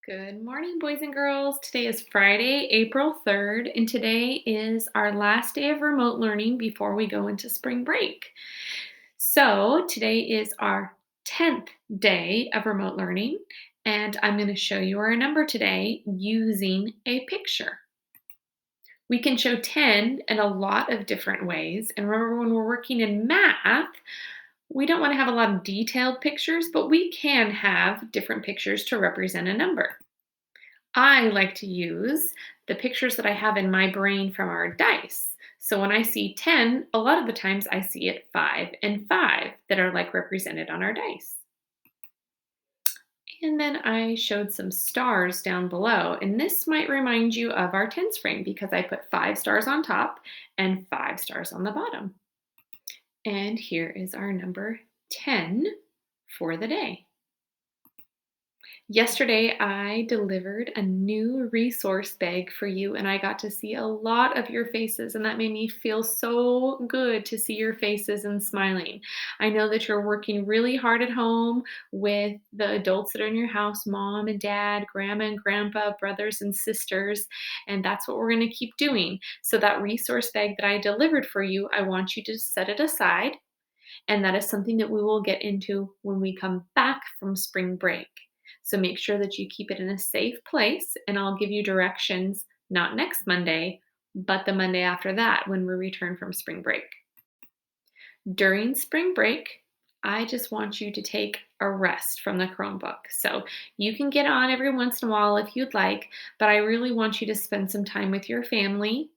Good morning, boys and girls. Today is Friday, April 3rd, and today is our last day of remote learning before we go into spring break. So, today is our 10th day of remote learning, and I'm going to show you our number today using a picture. We can show 10 in a lot of different ways, and remember when we're working in math, we don't want to have a lot of detailed pictures, but we can have different pictures to represent a number. I like to use the pictures that I have in my brain from our dice. So when I see 10, a lot of the times I see it 5 and 5 that are like represented on our dice. And then I showed some stars down below. And this might remind you of our tens frame because I put 5 stars on top and 5 stars on the bottom. And here is our number 10 for the day. Yesterday, I delivered a new resource bag for you, and I got to see a lot of your faces, and that made me feel so good to see your faces and smiling. I know that you're working really hard at home with the adults that are in your house, mom and dad, grandma and grandpa, brothers and sisters, and that's what we're going to keep doing. So, that resource bag that I delivered for you, I want you to set it aside, and that is something that we will get into when we come back from spring break. So make sure that you keep it in a safe place, and I'll give you directions not next Monday, but the Monday after that when we return from spring break. During spring break, I just want you to take a rest from the Chromebook. So you can get on every once in a while if you'd like, but I really want you to spend some time with your family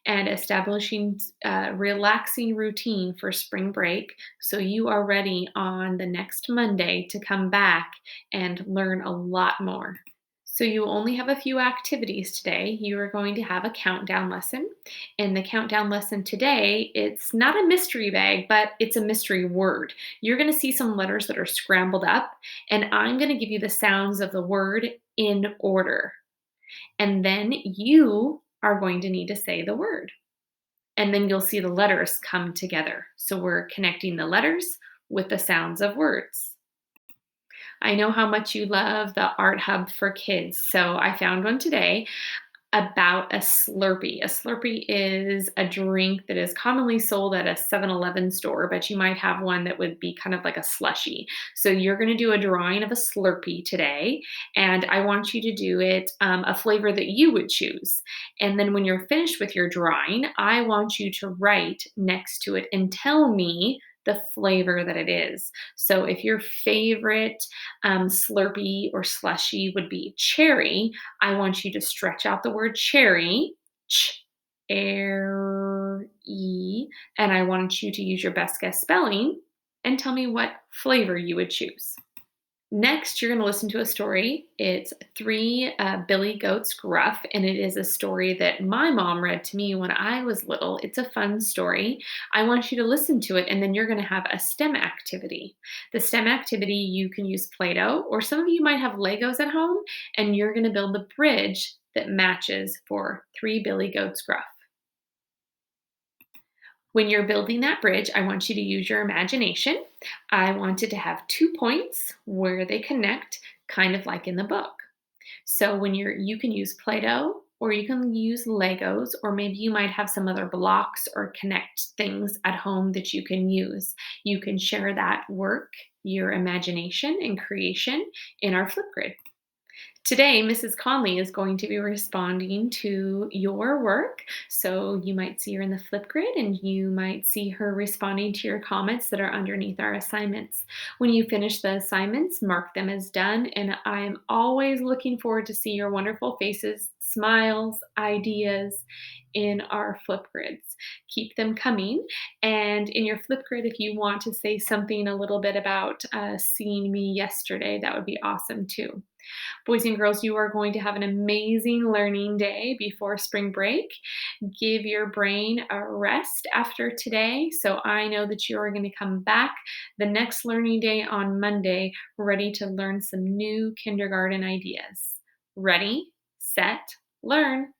and establishing a relaxing routine for spring break so you are ready on the next Monday to come back and learn a lot more. So you only have a few activities today. You are going to have a countdown lesson. And the countdown lesson today, it's not a mystery bag, but it's a mystery word. You're going to see some letters that are scrambled up, and I'm going to give you the sounds of the word in order. And then you are going to need to say the word. And then you'll see the letters come together. So we're connecting the letters with the sounds of words. I know how much you love the Art Hub for Kids. So I found one today about a Slurpee. A Slurpee is a drink that is commonly sold at a 7-Eleven store, but you might have one that would be kind of like a slushy. So you're going to do a drawing of a Slurpee today, and I want you to do it a flavor that you would choose. And then when you're finished with your drawing, I want you to write next to it and tell me the flavor that it is. So if your favorite Slurpee or slushy would be cherry, I want you to stretch out the word cherry, ch-er-e, and I want you to use your best guess spelling and tell me what flavor you would choose. Next, you're going to listen to a story. It's Three Billy Goats Gruff, and it is a story that my mom read to me when I was little. It's a fun story. I want you to listen to it, and then you're going to have a STEM activity. The STEM activity, you can use Play Doh, or some of you might have Legos at home, and you're going to build the bridge that matches for Three Billy Goats Gruff. When you're building that bridge, I want you to use your imagination. I want it to have 2 points where they connect, kind of like in the book. So you can use Play-Doh or you can use Legos, or maybe you might have some other blocks or connect things at home that you can use. You can share that work, your imagination and creation in our Flipgrid. Today, Mrs. Conley is going to be responding to your work. So you might see her in the Flipgrid and you might see her responding to your comments that are underneath our assignments. When you finish the assignments, mark them as done. And I'm always looking forward to see your wonderful faces, smiles, ideas in our Flipgrids. Keep them coming. And in your Flipgrid, if you want to say something a little bit about seeing me yesterday, that would be awesome too. Boys and girls, you are going to have an amazing learning day before spring break. Give your brain a rest after today. So I know that you are going to come back the next learning day on Monday ready to learn some new kindergarten ideas. Ready, set, learn.